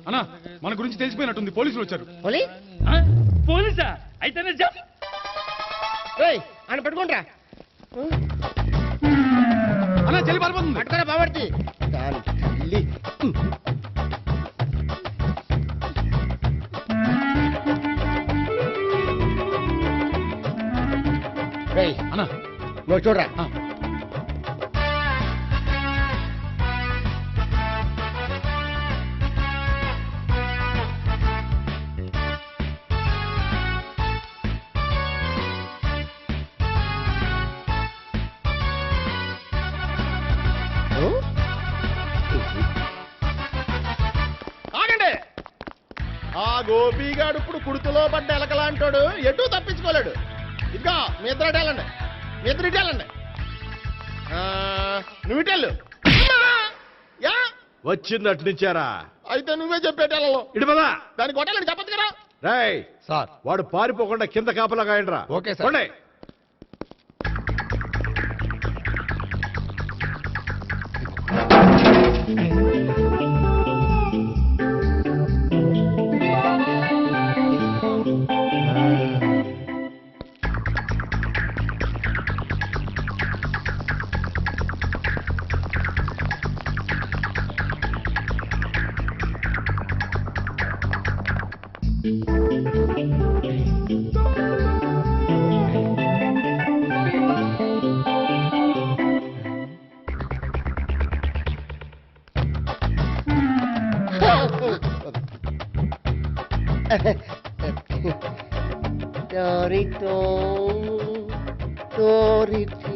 అన్నా మన గురించి తెలిసిపోయినట్టుంది, పోలీసులు వచ్చారు. పోలీసా? అయితేనే అని పట్టుకుంటా అన్నా చెల్లి పారిపోతుంది. పట్టుకురా బాబర్తి దాని తల్లి. అన్నా నువ్వు చూడరా. ఆ గోపిగాడు ఇప్పుడు కుడుతులో పడ్డ ఎలకలాంటాడు, ఎటు తప్పించుకోలేడు. ఇదిగో మీ ఇద్దరు ఇటాలండి, మీ ఇద్దరు ఇటాలండి. నువ్వు ఇటెళ్ళు. వచ్చిందటు నుంచారా? అయితే నువ్వే చెప్పేటాలో ఇటు పదా. దానికి కొట్టాలని చెప్పదు కదా. రేయ్ సార్, వాడు పారిపోకుండా కింద కాపలా కాయండిరా. Okay sir. Torito, Toriti.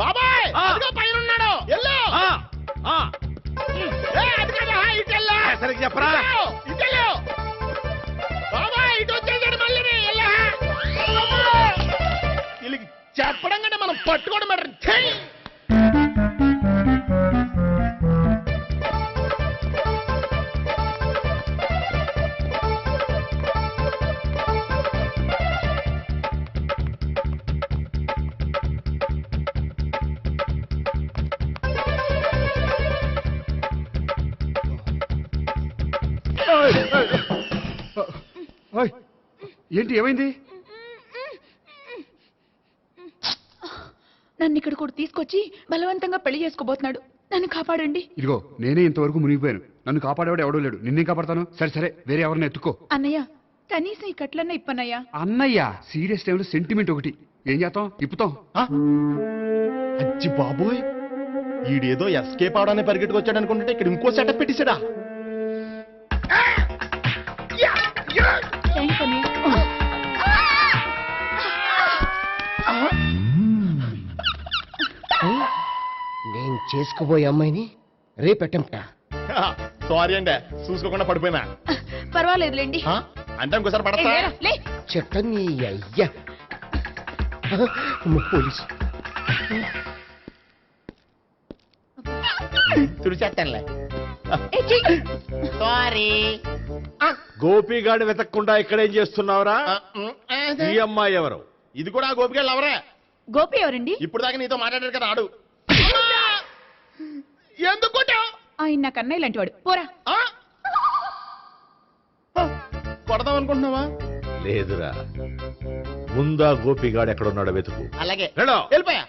బాబాయ్ పైన ఉన్నాడు, ఎల్లో. సరిగ్గా చెప్పరా? ఇటెళ్ళు బాబాయ్, ఇటు వచ్చేసాడు మళ్ళీ. వీళ్ళకి చెప్పడం కంటే మనం పట్టుకోవడం బెటర్. ఏంటి, ఏమైంది? నన్ను ఇక్కడ కూడా తీసుకొచ్చి బలవంతంగా పెళ్లి చేసుకోబోతున్నాడు. నన్ను కాపాడండి. ఇదిగో నేనే ఇంతవరకు మునిగిపోయాను, నన్ను కాపాడేవాడు ఎవడూ లేడు. నిన్నేం కాపాడతాను? సరే సరే, వేరే ఎవరిని ఎత్తుకో. అన్నయ్య, కనీసం ఈ కట్లన్నా ఇప్పనయ్యా. అన్నయ్య సీరియస్ టైంలో సెంటిమెంట్ ఒకటి. ఏం చేస్తాం? ఇప్పుతాం. అచ్చి బాబోయ్, ఈడేదో ఎస్కేప్ అవడానికి పరిగెట్టుకొచ్చాడు అనుకుంటే ఇక్కడ ఇంకో సెటప్ పెట్టేశాడా? థ్యాంక్స్ అన్నయ్య. నేను చేసుకుపోయే అమ్మాయిని రేపెట్టంట. సారీ అండి, చూసుకోకుండా పడిపోయినా. పర్వాలేదులేండి. అంటే ఇంకోసారి పడతా. చెత్త నీ అయ్యా. పోలీసు తుడిచేస్తానులే. సారీ. గోపిగాడిని వెతకకుండా ఇక్కడేం చేస్తున్నావురా? ఈ అమ్మాయి ఎవరు? ఇది కూడా గోపిగాళ్ళు ఎవరే? గోపి ఎవరండి? ఇప్పుడు దాకా నీతో మాట్లాడారు కదా ఆడు. ఎందుకు ఆయన నాకు అన్నయ్య లాంటి వాడు. పోరా. కొడదాం అనుకుంటున్నావా? లేదురా, ముందా గోపిగాడు ఎక్కడున్నాడో వెతుకు. అలాగే వెళ్ళో. వెళ్ళిపోయా.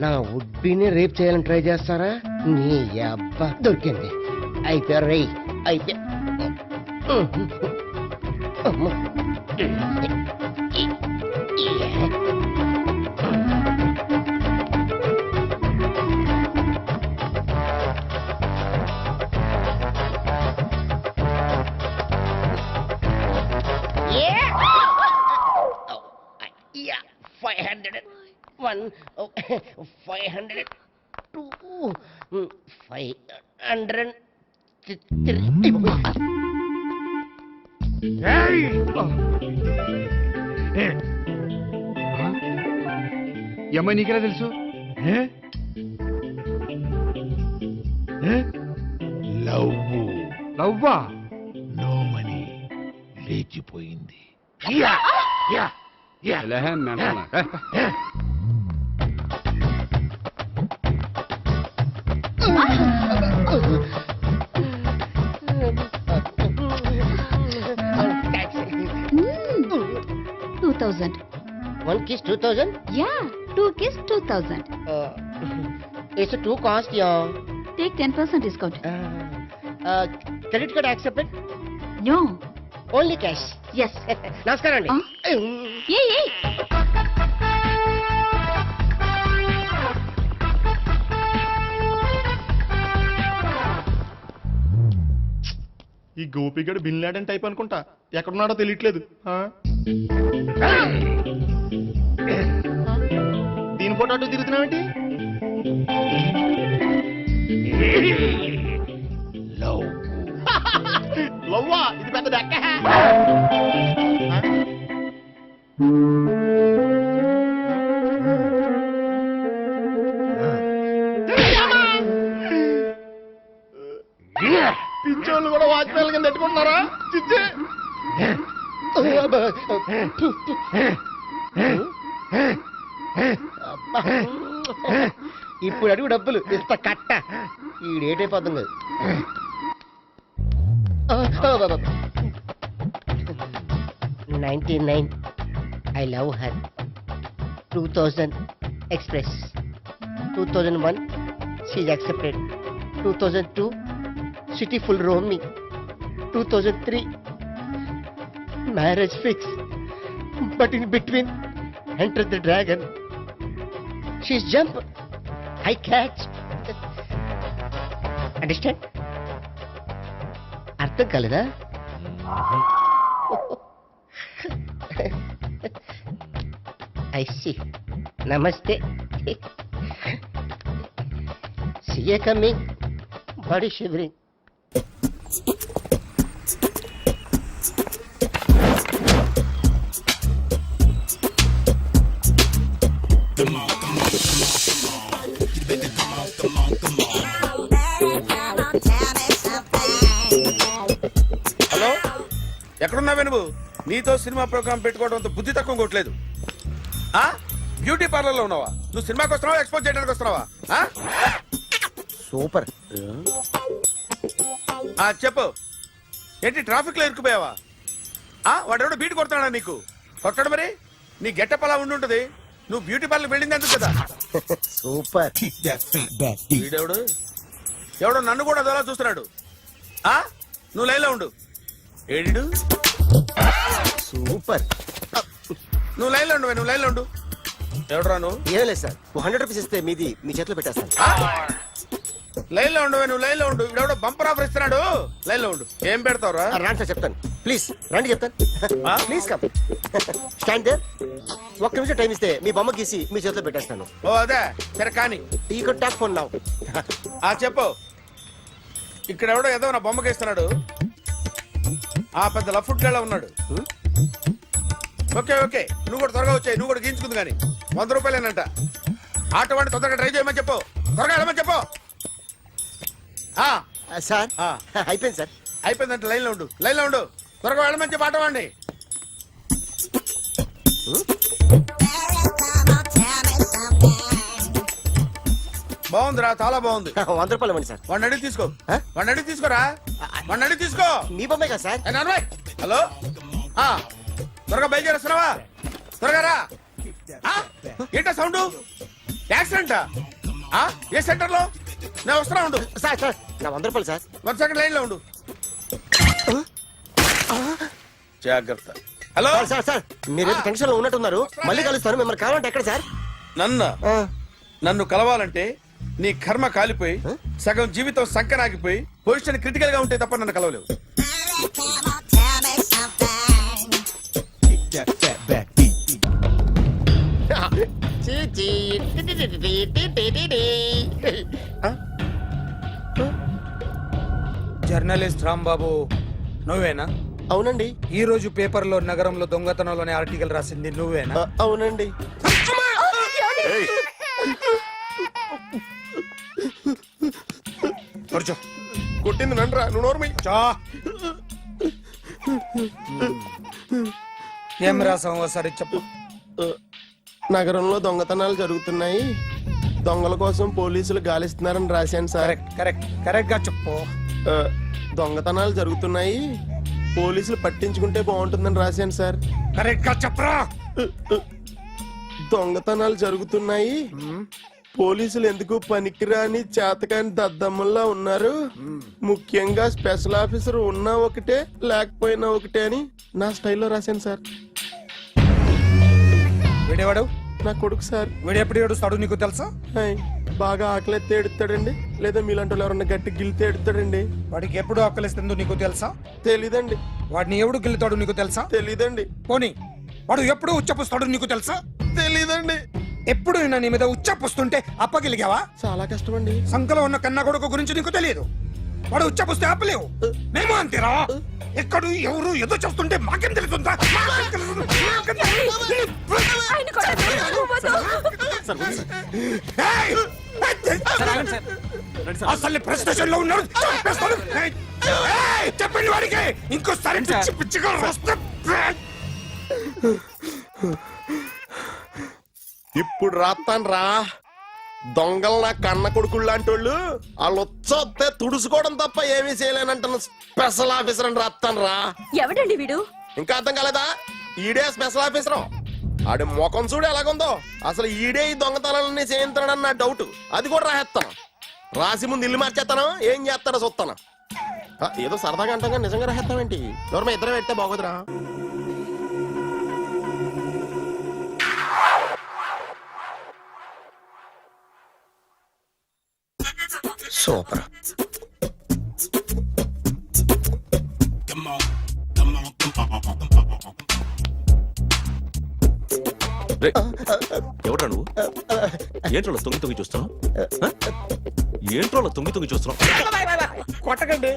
నా ఉడ్బీని రేప్ చేయాలని ట్రై చేస్తారా? నీ అబ్బా దొరికింది. అయిపోయారు రేయ్, అయిపోయా. అమ్మ. Yeah, 500. 1, 500. 2, 500. 3. ఈ అమ్మాయి నీకెలా తెలుసు? లవ్వా? నో మనీ లేచిపోయింది. ఎలాహే mental. Taxi. 2000. 1 kiss 2000. Yeah, 2 kiss 2000. It's a 2 cost, yeah. Take 10% discount. Credit card accepted? No. Only cash. Yes. నమస్కారం అండి. Hey. ఈ గోపిగడు బిన్ లాడెన్ టైప్ అనుకుంటా, ఎక్కడున్నాడో తెలియట్లేదు. దీని ఫోటో అటు తిరుగుతున్నావేంటి? లవ్వా? ఇది పెద్ద డెక్క. పించోళ్ళు కూడా వాచ్మెన్ కింద పెట్టుకుంటున్నారా? చిచ్చే. ఇప్పుడు అడుగు డబ్బులు ఇంత కట్ట ఈడేటైపోతాం కదా. 99. I love her. 2000 express. 2001 she's accepted. 2002 city full roaming. 2003 marriage fix. But in between entered the dragon. She's jump. I catch. Understand? అర్థం కాలేదా? I see. Namaste. See you coming. Body shivering. Hello, ఎక్కడున్నావే నువ్వు? నీతో cinema programme పెట్టుకోవడంతో బుద్ధి తక్కువ కొట్టలేదు. Beauty parlour లో ఉన్నావా? నువ్వు సినిమాకి వస్తున్నావా, ఎక్స్పోజ్ చేయడానికి వస్తున్నావా? సూపర్. చెప్పు, ఏంటి ట్రాఫిక్ లో ఇరుక్కుపోయావా? వాడెవడో బీట్ కొడతాడా నీకు? కొట్టాడు మరి. నీ గెట్టప్ అలా ఉండుంటది. నువ్వు బ్యూటీ పార్లర్ వెళ్ళింది ఎందుకు కదా? సూపర్. వీడెవడు? ఎవడో నన్ను కూడా అదోలా చూస్తున్నాడు. నువ్వు లైన్లో ఉండు. ఏడు సూపర్. నువ్వు లైన్లో ఉండు, నువ్వు లైన్లో ఉండు. ఎవడరా నువ్వు? ఏం లేదు సార్, 100 రూపీస్ ఇస్తే మీది మీ చేతిలో పెట్టేస్తాను. లైన్లో ఉండు, నువ్వు లైన్లో ఉండు. ఇవిడెవడో బంపర్ ఆఫర్ ఇస్తున్నాడు. లైన్లో ఉండు. ఏం పెడతావురా? రాండి సార్, చెప్తాను. ప్లీజ్ రండి, చెప్తాను. Please come. Stand there. 1 నిమిషం టైం ఇస్తే మీ బొమ్మ గీసి మీ చేతిలో పెట్టేస్తాను. ఓ అదే సరే కానీ. ఈ కుడ్ టాక్ ఫోన్ నౌ. చెప్పు. ఇక్కడ ఎవడో ఏదో నా బొమ్మకి ఇస్తున్నాడు. పెద్ద లఫ్ట్ గళ్ళ ఉన్నాడు. ఓకే ఓకే, నువ్వు కూడా త్వరగా వచ్చాయి. నువ్వు కూడా గీంచుకుంది కానీ 100 రూపాయలేనంట. ఆటో వాడిని తొందరగా ట్రై చేయమని చెప్పు. త్వరగా వెళ్ళమని చెప్పు. సార్ అయిపోయింది సార్. అయిపోయిందంట. లైన్లో ఉండు, లైన్లో ఉండు. త్వరగా వెళ్ళమని చెప్పు ఆటో వాడిని. బాగుందిరా, చాలా బాగుంది. 100 రూపాయలు ఇవ్వండి సార్. వాడిని అడిగి తీసుకో. వాడిని అడిగి తీసుకోరా. వాడిని అడిగి తీసుకో. మీ బొమ్మే కదా సార్. హలో, త్వరగా బయలుదేరేస్తున్నావా? త్వరగా రా. ఏంటా సౌండ్? యాక్సిడెంటా? ఏ సెంటర్ లో? నేను వస్తున్నా ఉండు. సార్ సార్, నా 100 రూపాయలు సార్. 1 సెకండ్ లైన్ లో ఉండు. జాగ్రత్త. హలో సార్ సార్ సార్ మీరేదో టెన్షన్ లో ఉన్నట్టున్నారు. మళ్ళీ కలుస్తాను. మిమ్మల్ని కావాలంటే ఎక్కడ సార్? నన్ను కలవాలంటే నీ కర్మ కాలిపోయి సగం జీవితం సంకనాగిపోయి పొజిషన్ క్రిటికల్ గా ఉంటే తప్ప నన్ను కలవలేవు. జర్నలిస్ట్ రాంబాబు నువ్వేనా? అవునండి. ఈ రోజు పేపర్లో నగరంలో దొంగతనంలోనే ఆర్టికల్ రాసింది నువ్వేనా? అవునండి. కూర్చో. కొట్టింది నండ్రా, నువ్వు నోర్మి. చా. ఏం రాసావు ఒకసారి చెప్పు. నగరంలో దొంగతనాలు జరుగుతున్నాయి, దొంగల కోసం పోలీసులు గాలిస్తున్నారని రాశాను సార్. కరెక్ట్ కరెక్ట్ కరెక్ట్ గా చెప్పు. దొంగతనాలు జరుగుతున్నాయి, పోలీసులు పట్టించుకుంటే బాగుంటుందని రాశాను సార్. కరెక్ట్ గా చెప్పరా. దొంగతనాలు జరుగుతున్నాయి, పోలీసులు ఎందుకు పనికిరాని చేతకాని దద్దమ్మల్లా ఉన్నారు, ముఖ్యంగా స్పెషల్ ఆఫీసర్ ఉన్నా ఒకటే లేకపోయినా ఒకటే అని నా స్టైల్లో రాశాను సార్. వీడేవాడు? నా కొడుకు సార్. వీడు ఎప్పుడు ఏడుస్తాడు నీకు తెలుసా? హాయ్, బాగా ఆకలిస్తే ఎడుతాడండి, లేదా మీలాంటి వాళ్ళు ఎవరన్నా గట్టి గిల్తే ఎడుతాడండి. వాడికి ఎప్పుడు ఆకలిస్తుందో నీకు తెలుసా? తెలీదండి. వాడిని ఎవడు గిల్లుతాడు నీకు తెలుసా? తెలీదండి. పోనీ వాడు ఎప్పుడు ఉచ్చపుస్తాడు నీకు తెలుసా? తెలీదండి. ఎప్పుడు నిన్న నీ మీద ఉచ్చపుస్తుంటే అప్పగిలిగావా? చాలా కష్టమండి. సంకలో ఉన్న కన్నా కొడుకు గురించి నీకు తెలియదు. వాడు ఉచ్చపుస్తే ఆపలేవు. మేము అంతేరా. ఎక్కడు ఎవరు ఏదో చేస్తుంటే మాకేం తెలుస్తుందా? ఏయ్! అసలు ప్రెస్ స్టేషన్ లో ఉన్నాడు. చంపేస్తాను. ఏయ్! చెప్పండి వాడికి ఇంకోసారి పిచ్చి పిచ్చిగా వస్తే ఇప్పుడు రాత్తాను రా. దొంగలు నా కన్న కొడుకులు లాంటి వాళ్ళు వాళ్ళు వచ్చొస్తే తుడుచుకోవడం తప్ప ఏమీ చేయలేనంటున్న స్పెషల్ ఆఫీసర్ అని రాత్తాను రా. ఎవడండి వీడు? ఇంకా అర్థం కాలేదా? ఈడే స్పెషల్ ఆఫీసర్. ఆడి ముఖం చూడు ఎలాగుందో. అసలు ఈడే ఈ దొంగతనాలన్నీ చేయించాడని నా డౌట్. అది కూడా రాసేస్తాను. రాసి ముందు ఇల్లు మార్చేస్తాను, ఏం చేస్తాడో చూస్తాను. ఏదో సరదాగా అంటాం, నిజంగా రాసేస్తామేంటి? ఎవరన్నా ఇద్దరం పెడితే బాగోదురా. సూపర్. ఎవడ్రా నువ్వు? ఏంట్రోళ్ళ తొంగి తొంగి చూస్తున్నావు? ఏంట్రోళ్ళ తొంగి తొంగి చూస్తున్నావు? కొట్టకండి,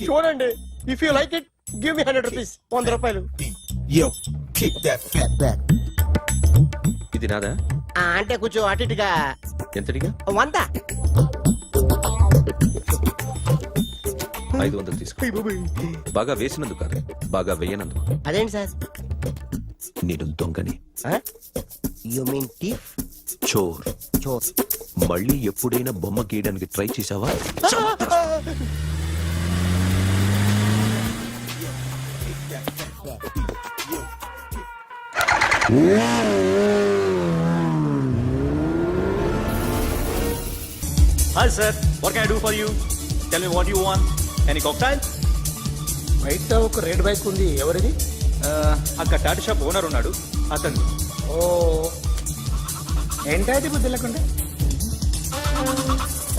చూడండి. If you like it give me 100 rupees. 100 రూపాయలు. ఇది నాదా? అంటే కొంచెం అటు ఇటుగా. ఎంతడిగా? 100. 500 తీసుకో. బాగా వేసినందుకు కాదు, బాగా వేయనందుకు. అదేంటి సార్? నేను దొంగని. You mean thief? చోర్. చోర్. మళ్ళీ ఎప్పుడైనా బొమ్మ గీయడానికి ట్రై చేసావా? Hi sir, what can I do for you? Tell me what you want. Any cocktail? బయట ఒక రెడ్ బైక్ ఉంది. ఎవరిది? అక్కడ టాటా షాప్ ఓనర్ ఉన్నాడు, అతను. ఓ ఏంటది బుద్ధి లేకుండా?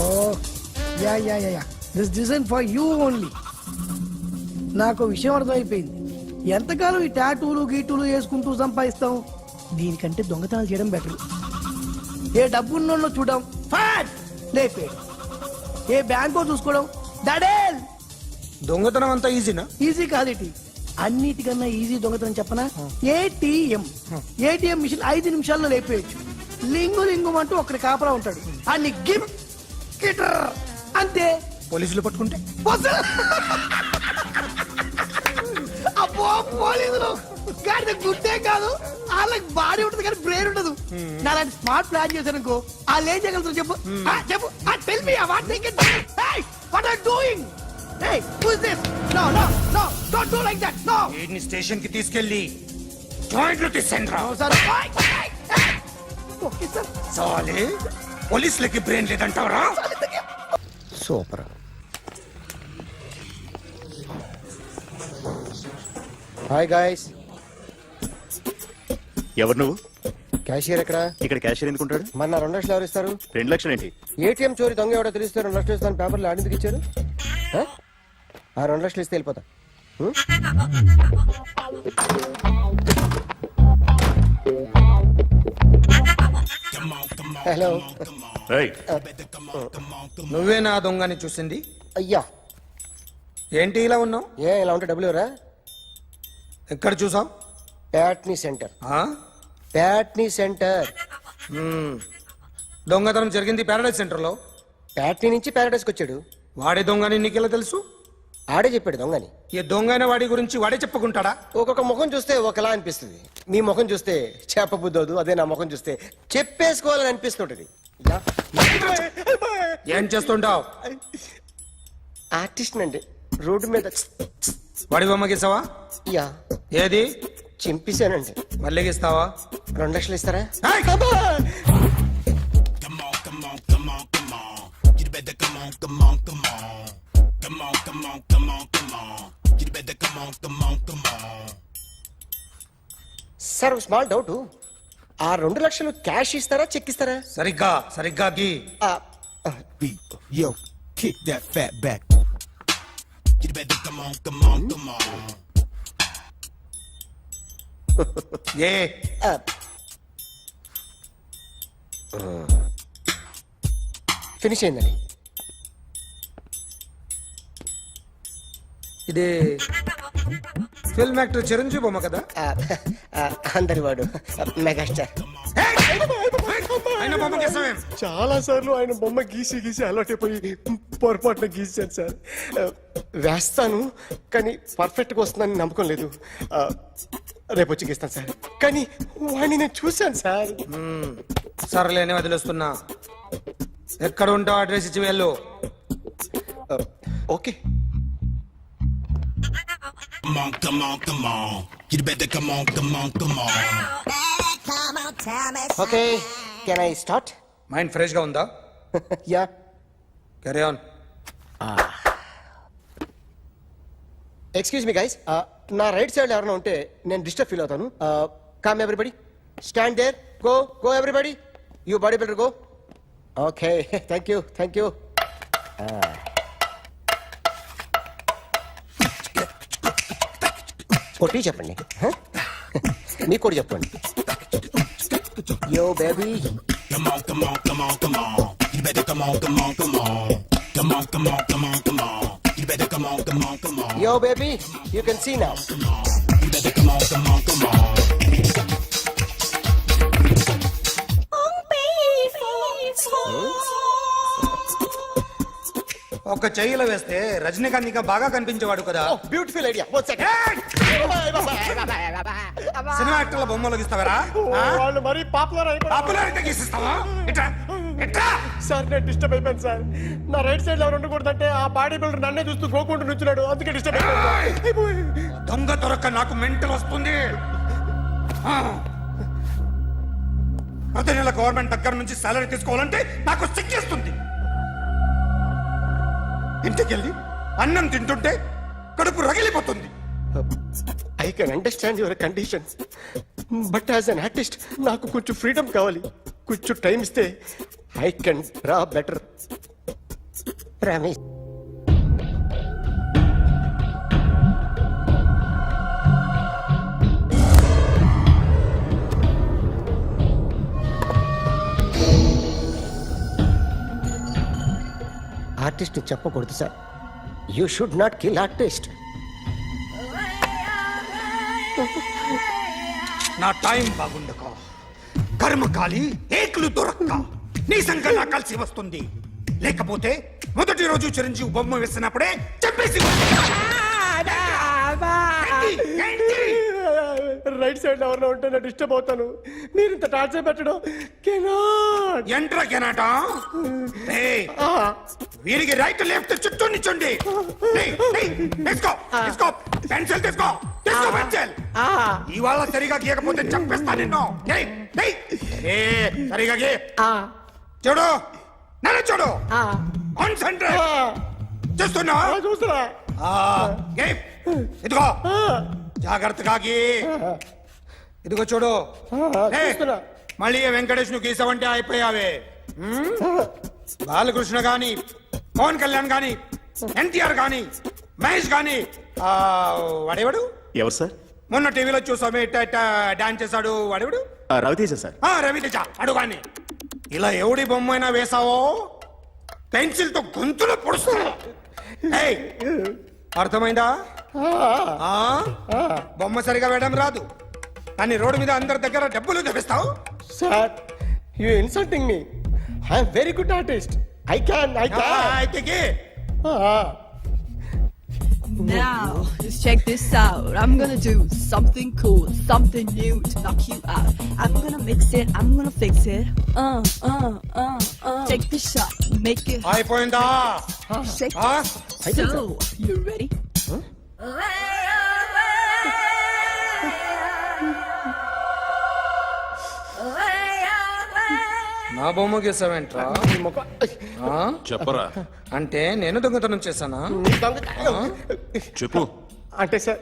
Oh yeah yeah yeah yeah this design for you only. నాకు విషయం అర్థమైపోయింది. ఎంతకాలం ఈ టాటూలు గీటూలు వేసుకుంటూ సంపాదిస్తాం? దీనికంటే దొంగతనాలు చేయడం బెటర్. ఏ డబ్బున్నోళ్ళు చూడడం ఫాట్ లేపే, ఏ బ్యాంకో చూసుకోవడం దడేల్. దొంగతనం అంతా ఈజీనా? ఈజీ కాదేటి, అన్నిటికన్నా ఈజీ దొంగతనం చెప్పనా? ఏటీఎం. ఏటీఎం మిషన్ 5 నిమిషాల్లో లేపేయచ్చు. లింగు లింగు అంటూ ఒకటి కాపలా ఉంటాడు, అన్ని గిమ్ గిటర్ అంతే. పోలీసులు పట్టుకుంటే అబ్బో పోలీసులు గాడి గుట్టే కాదు, వాళ్ళకి బాడీ ఉంటుంది కానీ బ్రెయిన్ ఉండదు. నాలాంటి స్మార్ట్ ప్లాన్ చేశాను వాళ్ళు ఏం చేయగలుగుతారు చెప్పు? చెప్పు. Tell me what they can do. Hey what are doing? Hey who is this? No no no don't do like that. No. వీడిని స్టేషన్ కి తీసుకెళ్ళి జాయింట్లు తీసేంద్రా. Sir okay sir. చాలే, పోలీసులకి బ్రెయిన్ లేదంటావరా? సూపర్. Hi guys. ఎవరు నువ్వు? క్యాషియర్ ఎక్కడ? ఇక్కడ క్యాషియర్ ఎందుకుంటాడు? మన 2 లక్షలు ఎవరు ఇస్తారు? 2 లక్షలు ఏంటి? ఏటీఎం చోరీ దొంగ ఎవడో తెలిస్తే 2 లక్షలు ఇస్తాను పేపర్లు ఆడిందుకు ఇచ్చారు. ఆ 2 లక్షలు ఇస్తే వెళ్ళిపోతా. హలో. ఏయ్, నువ్వే నా దొంగని చూసింది? అయ్యా, ఏంటి ఇలా ఉన్నావు? ఇలా ఉంటే డబ్బులు ఎవరా? ఎక్కడ చూసావు? ప్యాట్నీ సెంటర్. ప్యాట్నీ సెంటర్. దొంగతనం జరిగింది ప్యారడైజ్ సెంటర్ లో. ప్యాట్నీ నుంచి ప్యారడైస్కి వచ్చాడు. వాడే దొంగని నీకెలా తెలుసు? ఆడే చెప్పాడు దొంగని. ఈ దొంగైన వాడి గురించి వాడే చెప్పుకుంటాడా? ఒక్కొక్క ముఖం చూస్తే ఒకలా అనిపిస్తుంది. మీ ముఖం చూస్తే చెప్పబుద్దోదు, అదే నా ముఖం చూస్తే చెప్పేసుకోవాలని అనిపిస్తుంటది. ఏం చేస్తుంటావు? ఆర్టిస్ట్ అండి. రోడ్డు మీద వాడి బొమ్మ గీసావా? యా, ఏది? చింపేశానండి. మళ్ళీ గీస్తావా? 2 లక్షలు ఇస్తారా? Sir, small doubt. ఆ 2 లక్షలు క్యాష్ ఇస్తారా, చెక్ ఇస్తారా? సరిగ్గా గీ. Yo, kick that fat back. You better come on. A finish అయిందండి. ఇది ఫిల్మ్ యాక్టర్ చిరంజీవి బొమ్మ కదా? అందరి వాడు మెగాస్టార్. ఆయన బొమ్మ గీసావేం? చాలా సార్లు ఆయన బొమ్మ గీసి అలవాటైపోయి పొరపాటున గీసాను సార్. వేస్తాను, కానీ పర్ఫెక్ట్ గా వస్తుందని నమ్మకం లేదు. రేపు వచ్చి గీస్తాను సార్. కానీ వాడిని నేను చూశాను సార్. సర్లేని వదిలేస్తున్నా. ఎక్కడ ఉంటావు అడ్రస్ ఇచ్చి వెళ్ళు. Okay. Come on. You better come on. Okay, can I start? Mind fresh గా ఉందా? Yeah. Carry on. Excuse me guys, నా రైట్ సైడ్ ఎవరైనా ఉంటే నేను డిస్టర్బ్ ఫీల్ అవుతాను. Come everybody, stand there, go everybody, you body builder go. Okay, thank you. కొట్టి చెప్పండి, మీకు కూడా చెప్పండి. Yo baby, Come on. You better come on. Come on. You better come on. Yo baby, you can see now. You better come on. ఒక చెయ్యిలో వేస్తే రజనీకాంత్ ఇంకా బాగా కనిపించేవాడు కదా. Beautiful idea. సినిమా యాక్టర్ల బొమ్మలు గీస్తావరా? వాళ్ళు మరీ పాపులారిటీ గీసిస్తావా? ఇట్రా. సార్, నేను డిస్టర్బ్ అయిపోయాను సార్. నా రైట్ సైడ్ ఎవరు ఉండకూడదంటే ఆ బాడీ బిల్డర్ నన్నే చూస్తూ గోకుంటూ నుంచున్నాడు, అందుకే డిస్టర్బ్ అయిపోయాను. దొంగ దొరక్క నాకు మెంటల్ వస్తుంది. ప్రతి నెల గవర్నమెంట్ దగ్గర నుంచి సాలరీ తీసుకోవాలంటే నాకు సిగ్గేస్తుంది. ఇంటికెళ్ళి అన్నం తింటుంటే కడుపు రగిలిపోతుంది. I can understand your conditions, but as an artist నాకు కొంచెం ఫ్రీడమ్ కావాలి. కొంచెం టైం ఇస్తే I can draw better. Promise. Artist చెప్పకూడదు sir. You should not kill artist. నా టైం బాగుండక కర్మకాలి ఏకులు దొరక్క నీ సంఘం నాకు కలిసి వస్తుంది. లేకపోతే మొదటి రోజు చిరంజీవి బొమ్మ వేసినప్పుడే చెప్పేసి రైట్ సైడ్ ఎవరిలో ఉంటే నేను డిస్టర్బ్ అవుతాను. మీరు ఇంత టార్చర్ పెట్టడం ఎంట్రా కెనాట. వీరికి రైట్ లెఫ్ట్ చుట్టూ నిచ్చండి. పెన్సిల్ తీసుకో. ఇవాళ సరిగా గీయకపోతే చంపేస్తా నిన్ను. సరిగా గీ. చూడు, నన్ను చూడు. కాన్సంట్రేట్ చేస్తున్నా. చూస్తున్నా. ఇదిగో జాగ్రత్తగా గీ. ఇదిగో చూడు. లే. చూస్తున్నా. మళ్ళీ వెంకటేష్ ను గీసావంటే అయిపోయావే. బాలకృష్ణ గాని, పవన్ కళ్యాణ్ గాని, ఎన్టీఆర్ గాని, మహేష్ గాని, వాడేవాడు ఎవరు సార్? మొన్న టీవీలో చూసామే డాన్స్ చేశాడు వాడేవాడు. రవితేజ సార్. రవితేజ అడుగాని. ఇలా ఎవడి బొమ్మ అయినా వేసావో పెన్సిల్ తో గొంతులో పొడుస్తున్నా. ఏయ్, అర్థమైందా? ఆ? బొమ్మ సరిగా వేయడం రాదు కానీ రోడ్డు మీద అందరి దగ్గర డబ్బులు తెప్పిస్తావు. Sir you insulting me. I'm very good artist. I can. అయితే Now, just check this out. I'm gonna do something cool, something new to knock you out. I'm gonna mix it, I'm gonna fix it. Take the shot, make it అయిపోయిందా? shake. So, you ready? నా బొమ్మ గీసావేంట్రా? చెప్పరా. అంటే నేను దొంగతనం చేశానా? చెప్పు. అంటే సార్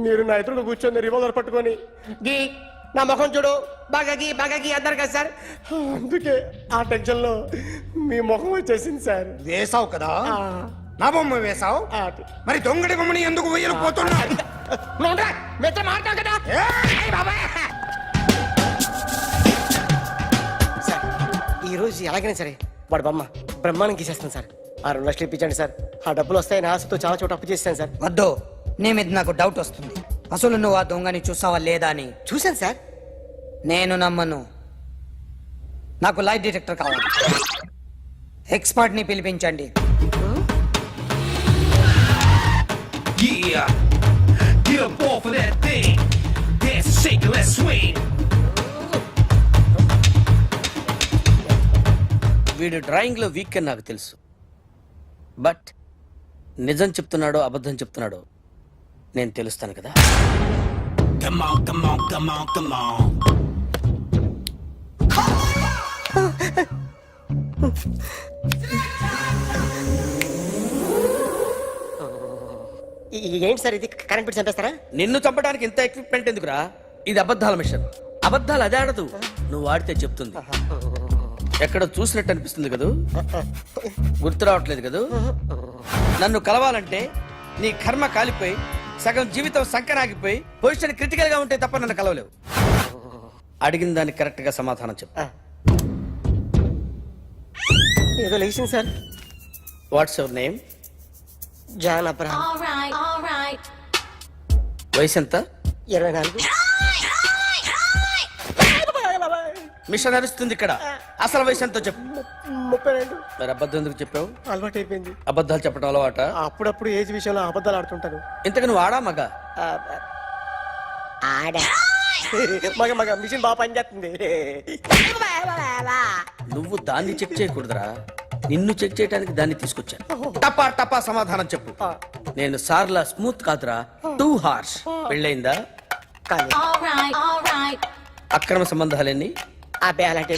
మీరు నా ఎదురు కూర్చొని రివాల్వర్ పట్టుకొని గీ నా ముఖం చూడు బాగా గీ అన్నారు కదా సార్. అందుకే ఆ టెన్షన్ లో మీ ముఖం వచ్చేసింది సార్. వేసావు కదా, నా బొమ్మ వేసావు. మరి దొంగడి బొమ్మని ఎందుకు వేయలు పోతున్నా? మాట్లాడు కదా సార్. ఈ రోజు ఎలాగైనా సరే వాడు బొమ్మ బ్రహ్మాండం గీసేస్తాను సార్. 6 లక్షలు ఇప్పించండి సార్. ఆ డబ్బులు వస్తాయని ఆశతో చాలా చోట అప్పు చేస్తాను సార్. వద్దు, నీ మీద నాకు డౌట్ వస్తుంది. అసలు నువ్వు ఆ దొంగని చూసావా లేదా అని. చూశాను సార్. నేను నమ్మను. నాకు లైట్ డిటెక్టర్ కావాలి. ఎక్స్పర్ట్ ని పిలిపించండి. Yeah, get up off of that thing. Dance and shake and let's swing. వీడు డ్రాయింగ్ లో వీక్ అని నాకు తెలుసు. బట్ నిజం చెప్తున్నాడో అబద్ధం చెప్తున్నాడో నేను తెలుస్తాను కదా. Come on, come on, come on, come on. ఏంటి సార్ ఇది? కరెంట్ బిల్ చంపేస్తారా? నిన్ను చంపడానికి ఇంత ఎక్విప్మెంట్ ఎందుకురా? ఇది అబద్ధాల మిషన్. అబద్ధాలు అదే ఆడదు, నువ్వు ఆడితే చెప్తుంది. ఎక్కడ చూసినట్టు అనిపిస్తుంది కదూ, గుర్తు రావట్లేదు కదూ. నన్ను కలవాలంటే నీ కర్మ కాలిపోయి సగం జీవితం సంకరాగిపోయి పొజిషన్ క్రిటికల్ గా ఉంటే తప్ప నన్ను కలవలేవు. అడిగిన దానికి కరెక్ట్ గా సమాధానం చెప్పు. ఏదో లేచింది sir. What's your name? John Abraham. వయసు ఎంత? 24. మిషన్ నడుస్తుంది ఇక్కడ. అసలు వయసు ఎంతో చెప్పు. 32. మరి అబద్ధం ఎందుకు చెప్పావు? అలవాటు అయిపోయింది. అబద్ధాలు చెప్పడం అలవాట? అప్పుడప్పుడు ఏజ్ విషయంలో అబద్ధాలు ఆడుతుంటాను. ఇంతకు నువ్వు ఆడా మగ? ఆడా. మగ మిషన్ బాగా పనిచేస్తుంది. నువ్వు దాన్ని చెక్ చేయకూడదురా, నిన్ను చెక్ చేయడానికి దాన్ని తీసుకొచ్చాను. టపా టపా సమాధానం చెప్పు. నేను సార్లా స్మూత్ కాదురా, టూ హార్ష్. పెళ్ళయిందా? అక్రమ సంబంధాలన్నీ? అబ్బే అలాంటి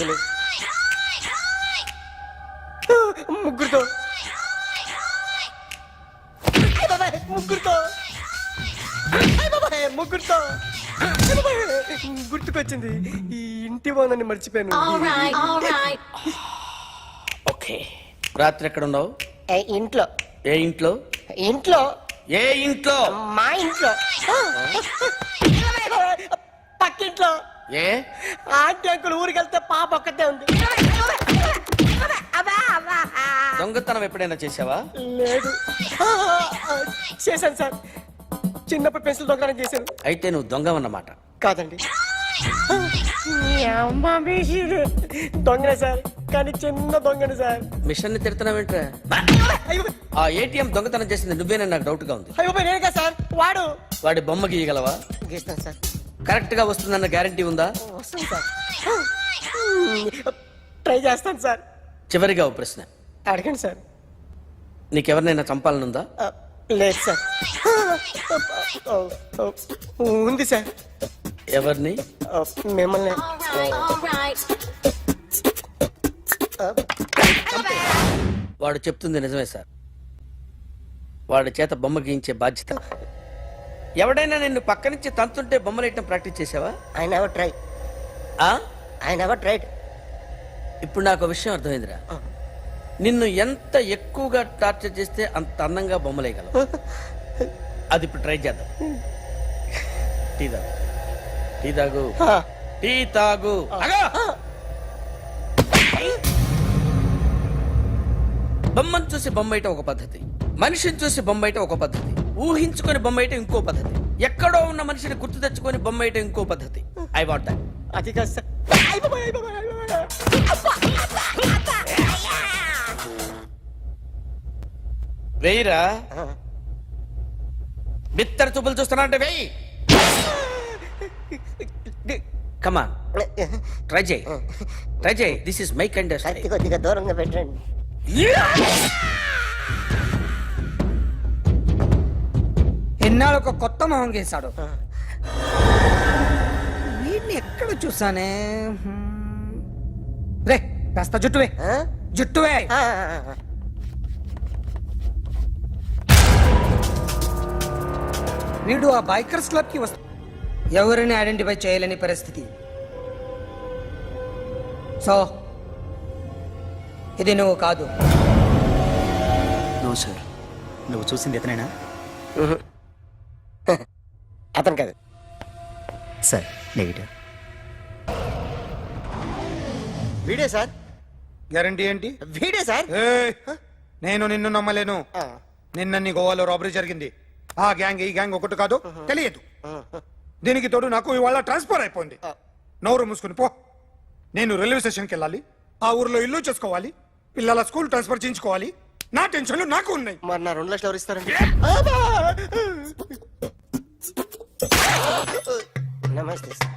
ముగ్గురుతో గుర్తుకొచ్చింది. ఈ ఇంటి బాగుందని మర్చిపోయాను. ఓకే. రాత్రి ఎక్కడ ఉన్నావు? ఇంట్లో. ఏ ఇంట్లో? ఇంట్లో. ఏ ఇంట్లో? మా ఇంట్లో. పక్కింట్లో. ఏ ఆంటీ అంకుల్ ఊరికి వెళ్తే పాప ఒక్కతే ఉంది. దొంగతనం ఎప్పుడైనా చేసావా? లేదు. చేశాను సార్. చిన్నప్పుడు పెన్సిల్ దొంగతనం చేశాను. అయితే నువ్వు దొంగవన్నమాట. కాదండి, దొంగనే సార్, కానీ చిన్న దొంగని సార్. మిషన్ ని తిడుతున్నావేంట్రా? ఆ ఏటీఎం దొంగతనం చేసింది నువ్వేనని నాకు డౌట్ గా ఉంది. అయ్యో నేనే కదా సార్. వాడి బొమ్మ గీయగలవా? గీస్తాను సార్. కరెక్ట్ గా వస్తుందన్న గ్యారంటీ ఉందా? వస్తాను సార్. ట్రై చేస్తాను సార్. చివరిగా ఓ ప్రశ్న అడగండి సార్. నీకెవరినైనా చంపాలనుందా? లేదు సార్. ఉంది సార్. ఎవరిని? మిమ్మల్ని. వాడు చెప్తుంది నిజమే సార్. వాడి చేత బొమ్మ గీయించే బాధ్యత ఎవడైనా నిన్ను పక్క నుంచి తంతుంటే బొమ్మలేయటం ప్రాక్టీస్ చేసావా? I never try. I never tried. ఇప్పుడు నాకు విషయం అర్థమైందిరా. నిన్ను ఎంత ఎక్కువగా టార్చర్ చేస్తే అంత అందంగా బొమ్మలేయగలవు. అది ఇప్పుడు ట్రై చేద్దాం. టీ తాగు, టీ తాగు, టీ తాగు. బొమ్మను చూసి బొమ్మయటం ఒక పద్ధతి, మనిషిని చూసి బొమ్మయటం ఒక పద్ధతి, ఊహించుకొని బొమ్మయటం ఇంకో పద్ధతి, ఎక్కడో ఉన్న మనిషిని గుర్తు తెచ్చుకొని బొమ్మయటం ఇంకో పద్ధతి. I want that. అది కాదు సార్. వెయ్యిరా. బిత్తర చూపులు చూస్తున్నా అంటే వెయ్యి. కమాన్, ట్రై చేయి, ట్రై చేయి. This is my kind of style. కొద్దిగా దూరంగా పెట్టండి. ఎన్నాళ్ళు ఒక కొత్త మొహం గీశాడు. వీడిని ఎక్కడ చూసానే? రే కాస్త జుట్టువే, జుట్టువే. వీడు ఆ బైకర్స్ క్లబ్ కి వస్తా, ఎవరిని ఐడెంటిఫై చేయలేని పరిస్థితి. సో ఇది నువ్వు కాదు. నో సార్, నువ్వు చూసింది ఎతనేనా? అతను కాదు సార్, నెగిటివ్. వీడే సార్. గ్యారంటీ ఏంటి? వీడే సార్. నేను నిన్ను నమ్మలేను. నిన్న గోవాలో రాబరీ జరిగింది. ఆ గ్యాంగ్ ఈ గ్యాంగ్ ఒకటి కాదు, తెలియదు. దీనికి తోడు నాకు ఇవాళ ట్రాన్స్ఫర్ అయిపోయింది. నోరు మూసుకుని పో. నేను రైల్వే స్టేషన్కి వెళ్ళాలి, ఆ ఊర్లో ఇల్లు చేసుకోవాలి, పిల్లల స్కూల్ ట్రాన్స్ఫర్ చేయించుకోవాలి. నా టెన్షన్లు నాకు ఉన్నాయి. మరి నా 2 లక్షలు ఎవరు ఇస్తారండి? నమస్తే సార్.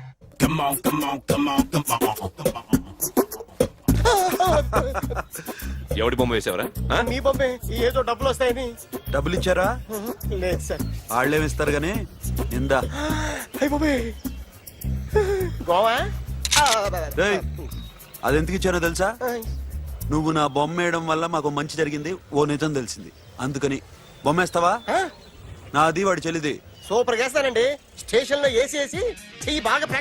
ఎవడి బొమ్మ వేసావరా? మీ బొమ్మే. ఏదో డబ్బులు వస్తాయని. డబ్బులు ఇచ్చారా? లేదు సార్. వాళ్ళేమిస్తారు గానీ ఇందా. అయ్య బాబే, గోవా. అదెందుకు ఇచ్చానో తెలుసా? నువ్వు నా బొమ్మ వేయడం వల్ల మాకు మంచి జరిగింది, ఓ నిజం తెలిసింది. అందుకని బొమ్మేస్తావా? నాది వాడి చెల్లిది. సూపర్ చేస్తానండి. స్టేషన్ లో ఏసీ చెయ్యి బాగా ప్రాక్టీస్